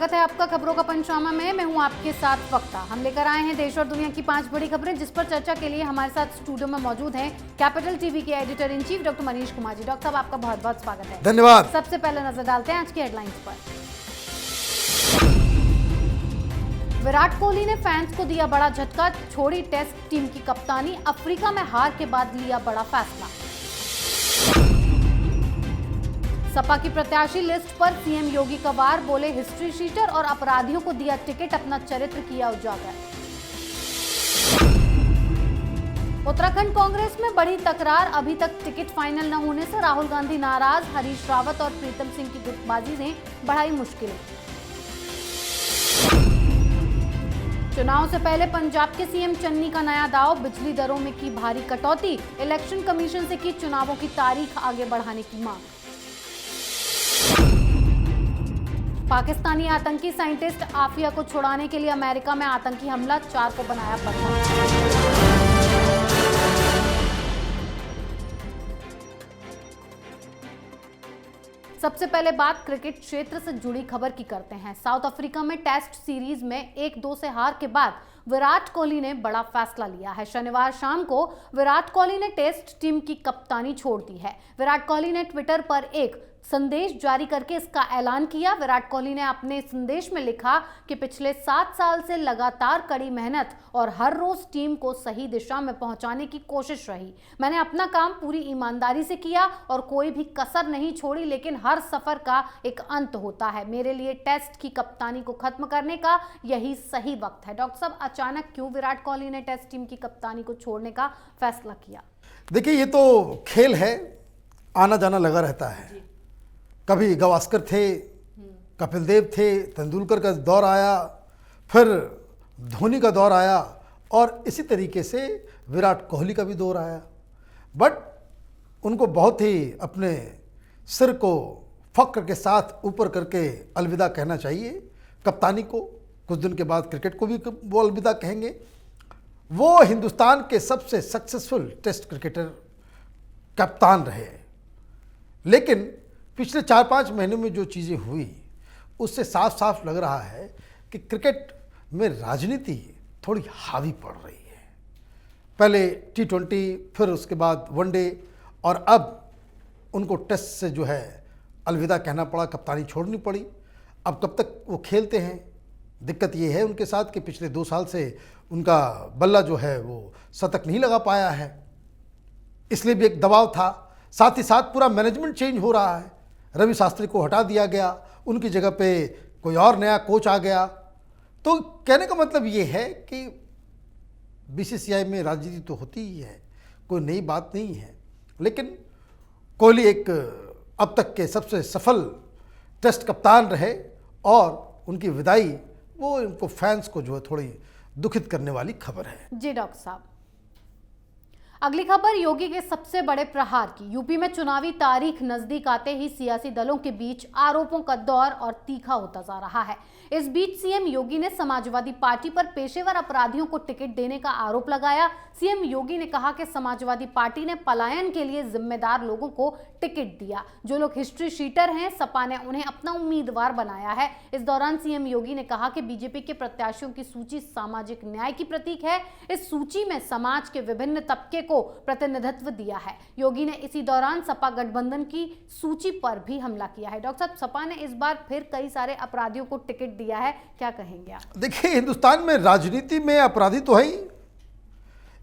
स्वागत है आपका खबरों का पंचनामा में। मैं हूं आपके साथ वक्ता। हम लेकर आए हैं देश और दुनिया की 5 बड़ी खबरें, जिस पर चर्चा के लिए हमारे साथ स्टूडियो में मौजूद हैं कैपिटल टीवी के editor in chief doctor Manish Kumar ji. Doctor साहब, आपका बहुत बहुत स्वागत है। धन्यवाद। सबसे पहले नजर डालते हैं आज की हेडलाइंस पर। विराट कोहली ने फैंस को दिया बड़ा झटका, छोड़ी टेस्ट टीम की कप्तानी। अफ्रीका में हार के बाद लिया बड़ा फैसला। सपा की प्रत्याशी लिस्ट पर सीएम योगी का वार, बोले हिस्ट्री शीटर और अपराधियों को दिया टिकट, अपना चरित्र किया उजागर। उत्तराखंड कांग्रेस में बड़ी तकरार, अभी तक टिकट फाइनल न होने से राहुल गांधी नाराज। हरीश रावत और प्रीतम सिंह की गुटबाजी ने बढ़ाई मुश्किलें। चुनाव से पहले पंजाब के सीएम चन्नी का नया दाव, बिजली दरों में की भारी कटौती। इलेक्शन कमीशन से की चुनावों की तारीख आगे बढ़ाने की मांग। पाकिस्तानी आतंकी साइंटिस्ट आफिया को छुड़ाने के लिए अमेरिका में आतंकी हमला, 4 को बनाया बंधक। सबसे पहले बात क्रिकेट क्षेत्र से जुड़ी खबर की करते हैं। साउथ अफ्रीका में टेस्ट सीरीज में 1-2 से हार के बाद विराट कोहली ने बड़ा फैसला लिया है। शनिवार शाम को विराट कोहली ने टेस्ट टीम की कप्तानी छोड़ दी है। विराट कोहली ने ट्विटर पर एक संदेश जारी करके इसका ऐलान किया। विराट कोहली ने अपने संदेश में लिखा कि पिछले 7 साल से लगातार कड़ी मेहनत और हर रोज टीम को सही दिशा में पहुंचाने की कोशिश रही। मैंने अपना काम पूरी ईमानदारी से किया और कोई भी कसर नहीं छोड़ी, लेकिन हर सफर का एक अंत होता है। मेरे लिए टेस्ट की कप्तानी को खत्म करने का यही सही वक्त है। डॉक्टर साहब, अचानक क्यों विराट कोहली ने टेस्ट टीम की कप्तानी को छोड़ने का फैसला किया? देखिए, ये तो खेल है, आना जाना लगा रहता है। कभी गावस्कर थे, कपिल देव थे, तेंदुलकर का दौर आया, फिर धोनी का दौर आया और इसी तरीके से विराट कोहली का भी दौर आया। बट उनको बहुत ही अपने सिर को फक्र के साथ ऊपर करके अलविदा कहना चाहिए। कप्तानी को कुछ दिन के बाद क्रिकेट को भी वो अलविदा कहेंगे। वो हिंदुस्तान के सबसे सक्सेसफुल टेस्ट क्रिकेटर कप्तान रहे, लेकिन पिछले 4-5 महीनों में जो चीज़ें हुई उससे साफ साफ लग रहा है कि क्रिकेट में राजनीति थोड़ी हावी पड़ रही है। पहले T20, फिर उसके बाद वनडे, और अब उनको टेस्ट से जो है अलविदा कहना पड़ा, कप्तानी छोड़नी पड़ी। अब कब तक वो खेलते हैं? दिक्कत ये है उनके साथ कि पिछले 2 साल से उनका बल्ला जो है वो शतक नहीं लगा पाया है, इसलिए भी एक दबाव था। साथ ही साथ पूरा मैनेजमेंट चेंज हो रहा है। रवि शास्त्री को हटा दिया गया, उनकी जगह पे कोई और नया कोच आ गया। तो कहने का मतलब ये है कि बीसीसीआई में राजनीति तो होती ही है, कोई नई बात नहीं है। लेकिन कोहली एक अब तक के सबसे सफल टेस्ट कप्तान रहे और उनकी विदाई वो उनको फैंस को जो है थोड़ी दुखित करने वाली खबर है। जी डॉक्टर साहब, अगली खबर योगी के सबसे बड़े प्रहार की। यूपी में चुनावी तारीख नजदीक आते ही सियासी दलों के बीच आरोपों का दौर और तीखा होता जा रहा है। इस बीच सीएम योगी ने समाजवादी पार्टी पर पेशेवर अपराधियों को टिकट देने का आरोप लगाया। सीएम योगी ने कहा कि समाजवादी पार्टी ने पलायन के लिए जिम्मेदार लोगों को टिकट दिया। जो लोग हिस्ट्री शीटर हैं, सपा ने उन्हें अपना उम्मीदवार बनाया है। इस दौरान सीएम योगी ने कहा कि बीजेपी के प्रत्याशियों की सूची सामाजिक न्याय की प्रतीक है। इस सूची में समाज के विभिन्न तबके को प्रतिनिधित्व दिया है। योगी ने इसी दौरान सपा गठबंधन की सूची पर भी हमला किया है। डॉक्टर साहब, सपा ने इस बार फिर कई सारे अपराधियों को टिकट दिया है, क्या कहेंगे आप? देखिए, हिंदुस्तान में राजनीति में अपराधी तो है ही,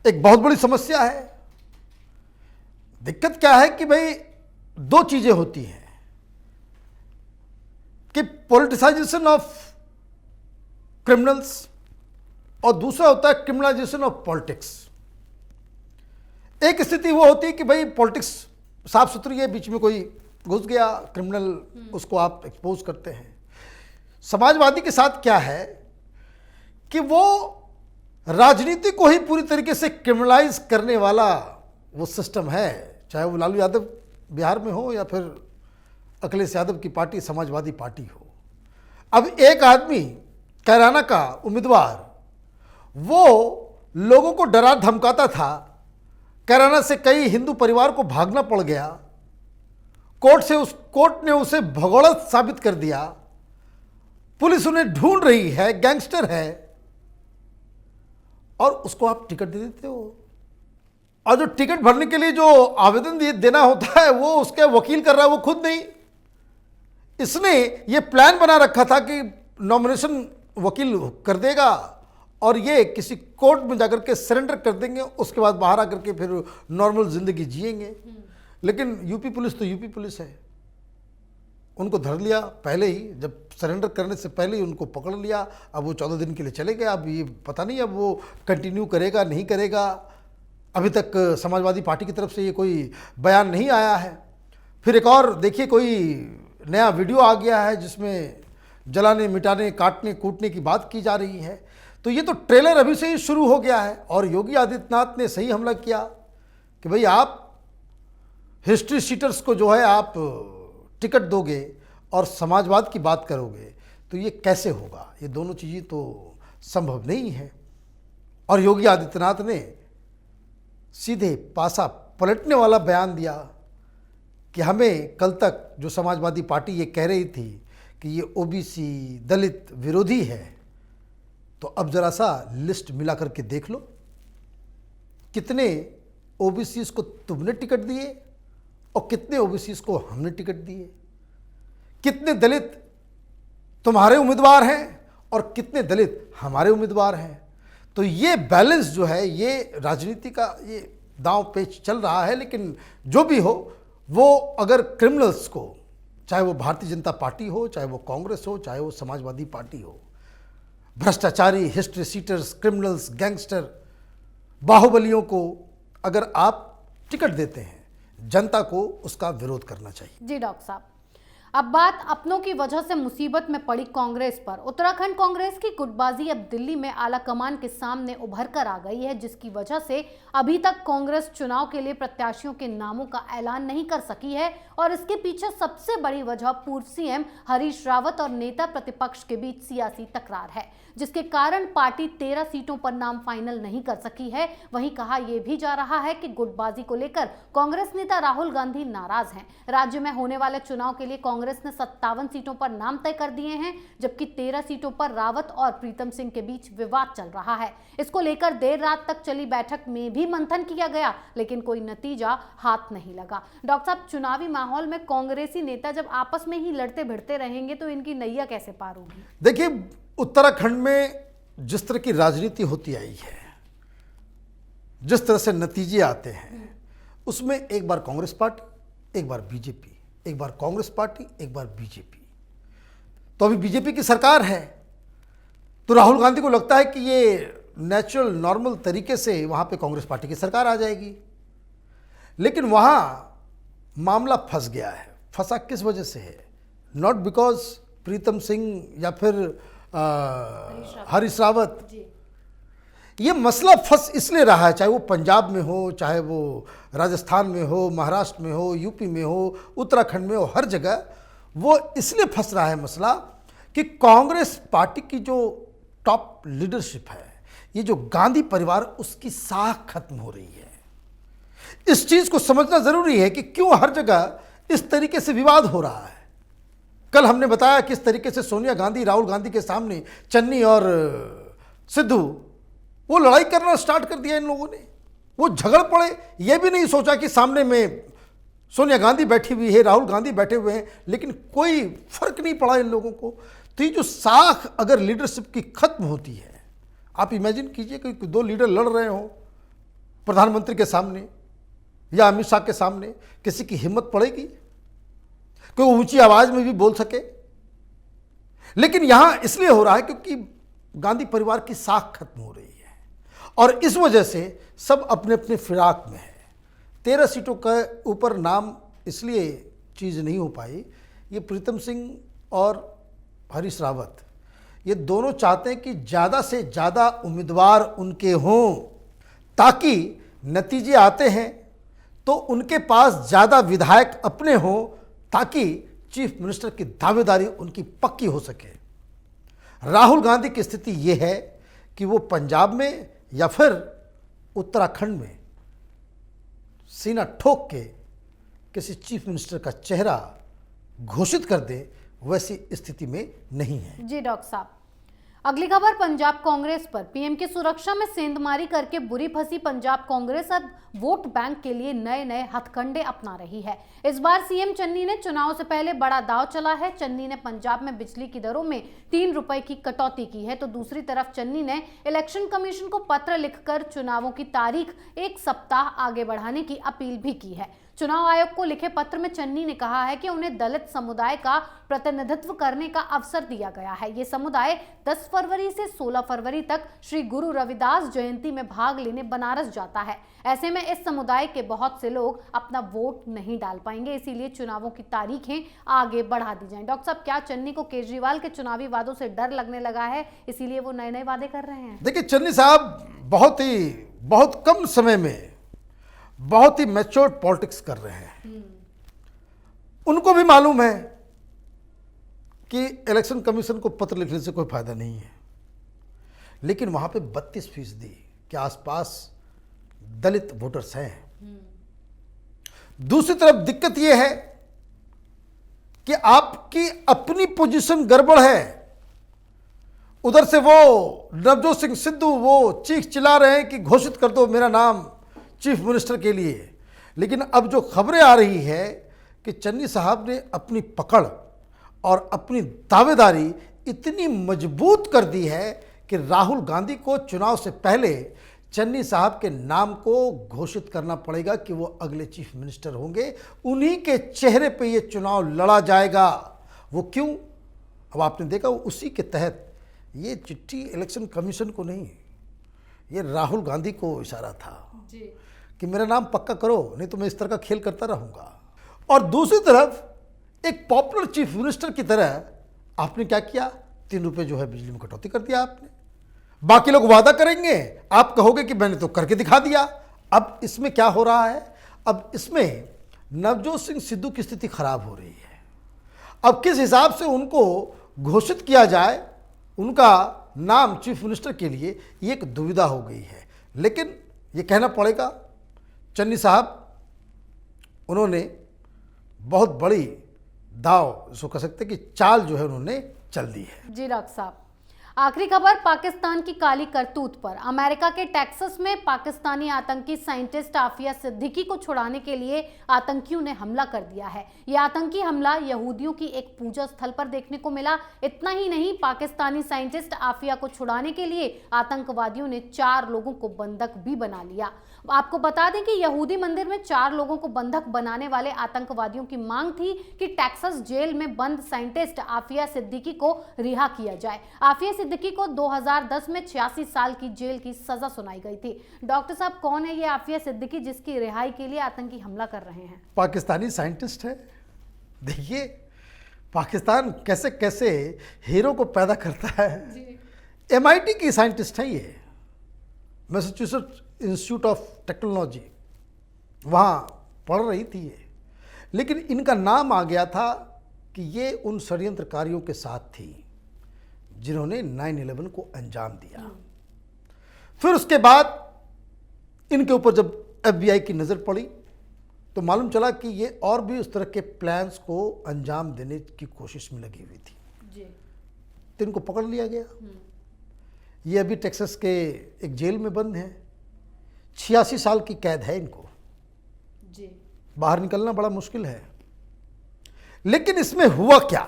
एक बहुत बड़ी समस्या है। दिक्कत क्या है कि भाई 2 चीजें होती हैं कि पॉलिटिसाइजेशन ऑफ क्रिमिनल्स और दूसरा होता है क्रिमिनलाइजेशन ऑफ पॉलिटिक्स। एक स्थिति वो होती है कि भाई पॉलिटिक्स साफ सुथरी है, बीच में कोई घुस गया क्रिमिनल, उसको आप एक्सपोज करते हैं। समाजवादी के साथ क्या है कि वो राजनीति को ही पूरी तरीके से क्रिमिनलाइज करने वाला वो सिस्टम है, चाहे वो लालू यादव बिहार में हो या फिर अखिलेश यादव की पार्टी समाजवादी पार्टी हो। अब एक आदमी कैराना का उम्मीदवार, वो लोगों को डरा धमकाता था। कैराना से कई हिंदू परिवार को भागना पड़ गया। कोर्ट ने उसे भगोड़ा साबित कर दिया पुलिस उन्हें ढूंढ रही है, गैंगस्टर है, और उसको आप टिकट दे देते हो। और जो टिकट भरने के लिए जो आवेदन देना होता है वो उसके वकील कर रहा है, वो खुद नहीं। इसने ये प्लान बना रखा था कि नॉमिनेशन वकील कर देगा और ये किसी कोर्ट में जाकर के सरेंडर कर देंगे, उसके बाद बाहर आकर के फिर नॉर्मल जिंदगी जिएंगे। लेकिन यूपी पुलिस तो यूपी पुलिस है, उनको धर लिया पहले ही, जब सरेंडर करने से पहले ही उनको पकड़ लिया। अब वो 14 दिन के लिए चले गए। अब ये पता नहीं अब वो कंटिन्यू करेगा नहीं करेगा। अभी तक समाजवादी पार्टी की तरफ से ये कोई बयान नहीं आया है। फिर एक और देखिए, कोई नया वीडियो आ गया है जिसमें जलाने मिटाने काटने कूटने की बात की जा रही है। तो ये तो ट्रेलर अभी से ही शुरू हो गया है। और योगी आदित्यनाथ ने सही हमला किया कि भाई आप हिस्ट्री शीटर्स को जो है आप टिकट दोगे और समाजवाद की बात करोगे, तो ये कैसे होगा? ये दोनों चीज़ें तो संभव नहीं है। और योगी आदित्यनाथ ने सीधे पासा पलटने वाला बयान दिया कि हमें कल तक जो समाजवादी पार्टी ये कह रही थी कि ये ओबीसी दलित विरोधी है, तो अब जरा सा लिस्ट मिला करके देख लो, कितने ओबीसी को तुमने टिकट दिए और कितने ओबीसी को हमने टिकट दिए, कितने दलित तुम्हारे उम्मीदवार हैं और कितने दलित हमारे उम्मीदवार हैं। तो ये बैलेंस जो है, ये राजनीति का ये दांव पेच चल रहा है। लेकिन जो भी हो, वो अगर क्रिमिनल्स को, चाहे वो भारतीय जनता पार्टी हो, चाहे वो कांग्रेस हो, चाहे वो समाजवादी पार्टी हो, भ्रष्टाचारी, हिस्ट्री सीटर्स, क्रिमिनल्स, गैंगस्टर, बाहुबलियों को अगर आप टिकट देते हैं, जनता को उसका विरोध करना चाहिए। जी डॉक्टर साहब, अब बात अपनों की वजह से मुसीबत में पड़ी कांग्रेस पर। उत्तराखंड कांग्रेस की गुटबाजी अब दिल्ली में आला कमान के सामने उभर कर आ गई है, जिसकी वजह से अभी तक कांग्रेस चुनाव के लिए प्रत्याशियों के नामों का ऐलान नहीं कर सकी है। और इसके पीछे सबसे बड़ी वजह पूर्व सीएम हरीश रावत और नेता प्रतिपक्ष के बीच सियासी तकरार है, जिसके कारण पार्टी 13 सीटों पर नाम फाइनल नहीं कर सकी है। वहीं कहा यह भी जा रहा है कि गुटबाजी को लेकर कांग्रेस नेता राहुल गांधी नाराज हैं। राज्य में होने वाले चुनाव के लिए कांग्रेस ने 57 सीटों पर नाम तय कर दिए हैं, जबकि 13 सीटों पर रावत और प्रीतम सिंह के बीच विवाद चल रहा है। इसको लेकर देर रात तक चली बैठक में भी मंथन किया गया, लेकिन कोई नतीजा हाथ नहीं लगा। डॉक्टर साहब, चुनावी माहौल में कांग्रेसी नेता जब आपस में ही लड़ते भिड़ते रहेंगे तो इनकी नैया कैसे पार होगी? देखिए, उत्तराखंड में जिस तरह की राजनीति होती आई है, जिस तरह से नतीजे आते हैं, उसमें एक बार कांग्रेस पार्टी, एक बार बीजेपी, एक बार कांग्रेस पार्टी, एक बार बीजेपी। तो अभी बीजेपी की सरकार है, तो राहुल गांधी को लगता है कि ये नेचुरल नॉर्मल तरीके से वहाँ पे कांग्रेस पार्टी की सरकार आ जाएगी। लेकिन वहाँ मामला फंस गया है। फंसा किस वजह से है? नॉट बिकॉज प्रीतम सिंह या फिर हरीश रावत। ये मसला फंस इसलिए रहा है, चाहे वो पंजाब में हो, चाहे वो राजस्थान में हो, महाराष्ट्र में हो, यूपी में हो, उत्तराखंड में हो, हर जगह वो इसलिए फंस रहा है मसला कि कांग्रेस पार्टी की जो टॉप लीडरशिप है, ये जो गांधी परिवार, उसकी साख खत्म हो रही है। इस चीज को समझना जरूरी है कि क्यों हर जगह इस तरीके से विवाद हो रहा है। कल हमने बताया किस तरीके से सोनिया गांधी राहुल गांधी के सामने, चन्नी और सिद्धू, वो लड़ाई करना स्टार्ट कर दिया इन लोगों ने। वो झगड़ पड़े, ये भी नहीं सोचा कि सामने में सोनिया गांधी बैठी हुई है, राहुल गांधी बैठे हुए हैं, लेकिन कोई फर्क नहीं पड़ा इन लोगों को। तो ये जो साख अगर लीडरशिप की खत्म होती है, आप इमेजिन कीजिए कि दो लीडर लड़ रहे हो प्रधानमंत्री के सामने या अमित शाह के सामने, किसी की हिम्मत पड़ेगी? कोई ऊंची आवाज में भी बोल सके? लेकिन यहां इसलिए हो रहा है क्योंकि गांधी परिवार की साख खत्म हो रही है और इस वजह से सब अपने अपने फिराक में है। 13 सीटों के ऊपर नाम इसलिए चीज नहीं हो पाई। ये प्रीतम सिंह और हरीश रावत, ये दोनों चाहते हैं कि ज़्यादा से ज़्यादा उम्मीदवार उनके हों, ताकि नतीजे आते हैं तो उनके पास ज़्यादा विधायक अपने हों, ताकि चीफ मिनिस्टर की दावेदारी उनकी पक्की हो सके। राहुल गांधी की स्थिति ये है कि वो पंजाब में या फिर उत्तराखंड में सीना ठोक के किसी चीफ मिनिस्टर का चेहरा घोषित कर दे, वैसी स्थिति में नहीं है। जी डॉक्टर साहब, अगली खबर पंजाब कांग्रेस पर। पीएम की सुरक्षा में सेंधमारी करके बुरी फंसी पंजाब कांग्रेस अब वोट बैंक के लिए नए नए हथकंडे अपना रही है। इस बार सीएम चन्नी ने चुनाव से पहले बड़ा दांव चला है। चन्नी ने पंजाब में बिजली की दरों में 3 रुपए की कटौती की है, तो दूसरी तरफ चन्नी ने इलेक्शन कमीशन को पत्र लिखकर चुनावों की तारीख 1 सप्ताह आगे बढ़ाने की अपील भी की है। चुनाव आयोग को लिखे पत्र में चन्नी ने कहा है कि उन्हें दलित समुदाय का प्रतिनिधित्व करने का अवसर दिया गया है। ये समुदाय 10 फरवरी से 16 फरवरी तक श्री गुरु रविदास जयंती में भाग लेने बनारस जाता है। ऐसे में इस समुदाय के बहुत से लोग अपना वोट नहीं डाल पाएंगे, इसीलिए चुनावों की तारीखें आगे बढ़ा दी जाएं। डॉक्टर साहब, क्या चन्नी को केजरीवाल के चुनावी वादों से डर लगने लगा है, इसीलिए वो नए नए वादे कर रहे हैं? देखिए, चन्नी साहब बहुत कम समय में बहुत ही मैच्योर पॉलिटिक्स कर रहे हैं। उनको भी मालूम है कि इलेक्शन कमीशन को पत्र लिखने से कोई फायदा नहीं है, लेकिन वहां पे 32% के आसपास दलित वोटर्स हैं। दूसरी तरफ दिक्कत यह है कि आपकी अपनी पोजीशन गड़बड़ है। उधर से वो नवजोत सिंह सिद्धू वो चीख चिल्ला रहे हैं कि घोषित कर दो मेरा नाम चीफ मिनिस्टर के लिए, लेकिन अब जो खबरें आ रही है कि चन्नी साहब ने अपनी पकड़ और अपनी दावेदारी इतनी मजबूत कर दी है कि राहुल गांधी को चुनाव से पहले चन्नी साहब के नाम को घोषित करना पड़ेगा कि वो अगले चीफ मिनिस्टर होंगे। उन्हीं के चेहरे पे ये चुनाव लड़ा जाएगा। वो क्यों? अब आपने देखा, उसी के तहत ये चिट्ठी इलेक्शन कमीशन को नहीं, ये राहुल गांधी को इशारा था जी, कि मेरा नाम पक्का करो, नहीं तो मैं इस तरह का खेल करता रहूंगा। और दूसरी तरफ एक पॉपुलर चीफ मिनिस्टर की तरह आपने क्या किया? 3 रुपए जो है बिजली में कटौती कर दिया आपने। बाकी लोग वादा करेंगे, आप कहोगे कि मैंने तो करके दिखा दिया। अब इसमें क्या हो रहा है? अब इसमें नवजोत सिंह सिद्धू की स्थिति खराब हो रही है। अब किस हिसाब से उनको घोषित किया जाए, उनका नाम चीफ मिनिस्टर के लिए, ये एक दुविधा हो गई है। लेकिन ये कहना पड़ेगा, चन्नी साहब उन्होंने बहुत बड़ी दाव, इसको कह सकते हैं कि चाल जो है उन्होंने चल दी है। जी डॉक्टर साहब, आखिरी खबर पाकिस्तान की काली करतूत पर। अमेरिका के टेक्सास में पाकिस्तानी आतंकी साइंटिस्ट आफिया सिद्दीकी को छुड़ाने के लिए आतंकियों ने हमला कर दिया है। यह आतंकी हमला यहूदियों की एक पूजा स्थल पर देखने को मिला। इतना ही नहीं, पाकिस्तानी साइंटिस्ट आफिया को छुड़ाने के लिए आतंकवादियों ने 4 लोगों को बंधक भी बना लिया। आपको बता दें कि यहूदी मंदिर में 4 लोगों को बंधक बनाने वाले आतंकवादियों की मांग थी कि टेक्सास जेल में बंद साइंटिस्ट आफिया सिद्दीकी को रिहा किया जाए। आफिया सिद्दीकी को 2010 में 86 साल की जेल की सजा सुनाई गई थी। डॉक्टर साहब, कौन है ये आफिया सिद्दीकी जिसकी रिहाई के लिए आतंकी हमला कर रहे हैं? पाकिस्तानी साइंटिस्ट है। देखिए, पाकिस्तान कैसे कैसे हीरो को पैदा करता है। MIT की साइंटिस्ट है ये, मैसाचुसेट्स इंस्टीट्यूट ऑफ टेक्नोलॉजी, वहाँ पढ़ रही थी ये। लेकिन इनका नाम आ गया था कि ये उन षड्यंत्रकारियों के साथ थी जिन्होंने 9/11 को अंजाम दिया। फिर उसके बाद इनके ऊपर जब FBI की नज़र पड़ी तो मालूम चला कि ये और भी उस तरह के प्लान्स को अंजाम देने की कोशिश में लगी हुई थी जी। तो इनको पकड़ लिया गया। ये अभी टेक्सास के एक जेल में बंद है। 86 साल की कैद है इनको जी। बाहर निकलना बड़ा मुश्किल है। लेकिन इसमें हुआ क्या,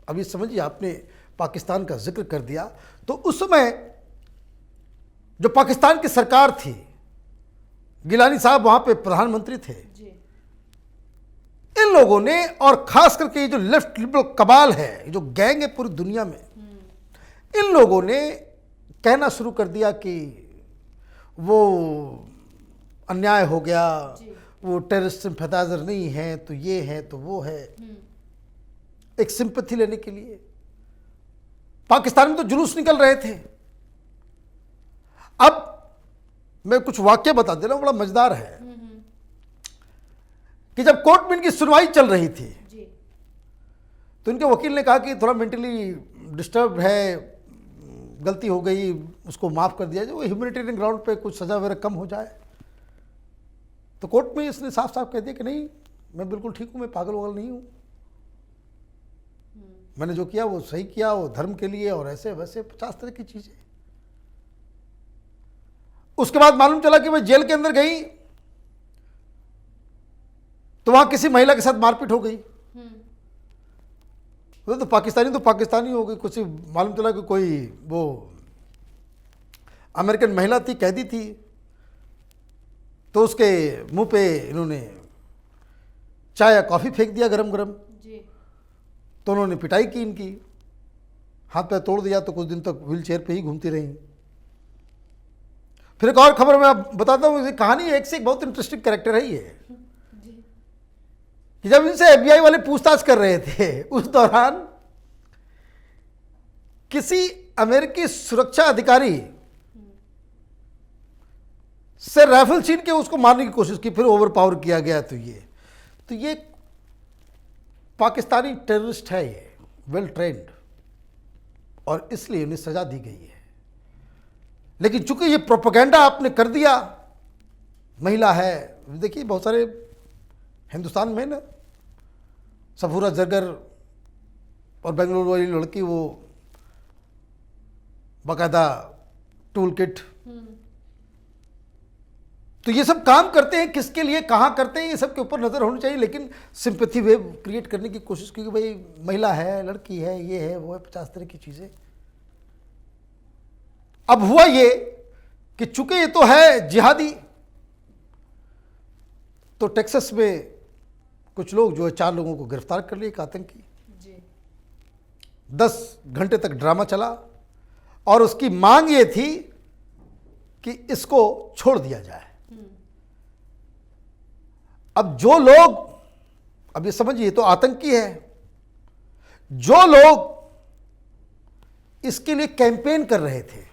अभी समझिए। आपने पाकिस्तान का जिक्र कर दिया, तो उस समय जो पाकिस्तान की सरकार थी, गिलानी साहब वहां पे प्रधानमंत्री थे जी। इन लोगों ने, और खास करके ये जो लेफ्ट लिबरल कबाल है, जो गैंग है पूरी दुनिया में, इन लोगों ने कहना शुरू कर दिया कि वो अन्याय हो गया, वो टेररिस्ट सिंपैथाइजर नहीं है, तो ये है तो वो है, एक सिंपैथी लेने के लिए। पाकिस्तान में तो जुलूस निकल रहे थे। अब मैं कुछ वाक्य बता दे रहा हूं, बड़ा मजेदार है कि जब कोर्ट में इनकी सुनवाई चल रही थी जी। तो इनके वकील ने कहा कि थोड़ा मेंटली डिस्टर्ब है, गलती हो गई, उसको माफ कर दिया जाए, वो ह्यूमैनिटेरियन ग्राउंड पे कुछ सजा वगैरह कम हो जाए। तो कोर्ट में इसने साफ साफ कह दिया कि नहीं, मैं बिल्कुल ठीक हूं, मैं पागल वगल नहीं हूं। मैंने जो किया वो सही किया, वो धर्म के लिए, और ऐसे वैसे 50 तरह की चीजें। उसके बाद मालूम चला कि वह जेल के अंदर गई तो वहां किसी महिला के साथ मारपीट हो गई। तो पाकिस्तानी हो गई। कुछ मालूम चला कि कोई वो अमेरिकन महिला थी, कैदी थी, तो उसके मुंह पे इन्होंने चाय या कॉफी फेंक दिया गरम गरम। तो उन्होंने पिटाई की इनकी, हाथ पैर तोड़ दिया, तो कुछ दिन तक व्हील चेयर पे ही घूमती रही। फिर एक और खबर मैं बताता हूँ, ये कहानी एक से एक बहुत इंटरेस्टिंग कैरेक्टर है ये। कि जब इनसे एफबीआई वाले पूछताछ कर रहे थे, उस दौरान किसी अमेरिकी सुरक्षा अधिकारी से राइफल छीन के उसको मारने की कोशिश की, फिर ओवर पावर किया गया। तो ये पाकिस्तानी टेररिस्ट है, ये वेल ट्रेंड, और इसलिए उन्हें सजा दी गई है। लेकिन चूंकि ये प्रोपेगेंडा आपने कर दिया, महिला है, देखिए बहुत सारे हिंदुस्तान में ना, सफूरा जरगर और बेंगलुरु वाली लड़की, वो बाकायदा टूल किट, तो ये सब काम करते हैं, किसके लिए कहाँ करते हैं, ये सब के ऊपर नजर होनी चाहिए। लेकिन सिंपैथी वेव क्रिएट करने की कोशिश की कि भाई महिला है, लड़की है, ये है, वो है, 50 तरह की चीजें। अब हुआ ये कि चूंकि ये तो है जिहादी, तो टेक्सास में कुछ लोग जो है 4 लोगों को गिरफ्तार कर लिए, एक आतंकी। 10 घंटे तक ड्रामा चला और उसकी मांग ये थी कि इसको छोड़ दिया जाए। अब जो लोग, अब ये समझिए, तो आतंकी है, जो लोग इसके लिए कैंपेन कर रहे थे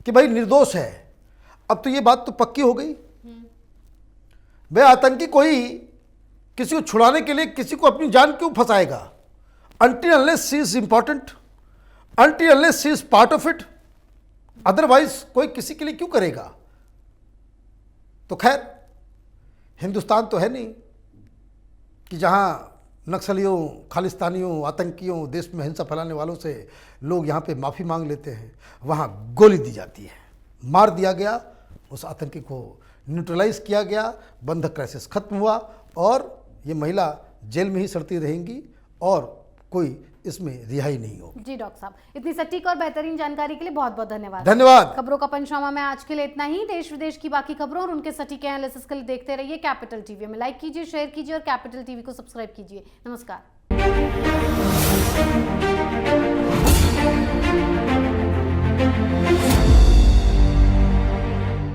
कि भाई निर्दोष है, अब तो ये बात तो पक्की हो गई। भाई आतंकी कोई किसी को छुड़ाने के लिए किसी को अपनी जान क्यों फंसाएगा? Until unless she is important, until unless she is part of it, otherwise कोई किसी के लिए क्यों करेगा? तो खैर, हिंदुस्तान तो है नहीं कि जहां नक्सलियों, खालिस्तानियों, आतंकियों, देश में हिंसा फैलाने वालों से लोग यहाँ पे माफ़ी मांग लेते हैं। वहाँ गोली दी जाती है, मार दिया गया, उस आतंकी को न्यूट्रलाइज किया गया, बंधक क्राइसिस खत्म हुआ, और ये महिला जेल में ही सड़ती रहेंगी और कोई इसमें रिहाई नहीं होगी। जी डॉक्टर साहब, इतनी सटीक और बेहतरीन जानकारी के लिए बहुत बहुत धन्यवाद। धन्यवाद। खबरों का पंचनामा में आज के लिए इतना ही। देश विदेश की बाकी खबरों और उनके सटीक एनालिसिस के लिए देखते रहिए कैपिटल टीवी में। लाइक कीजिए, शेयर कीजिए और कैपिटल टीवी को सब्सक्राइब कीजिए। नमस्कार।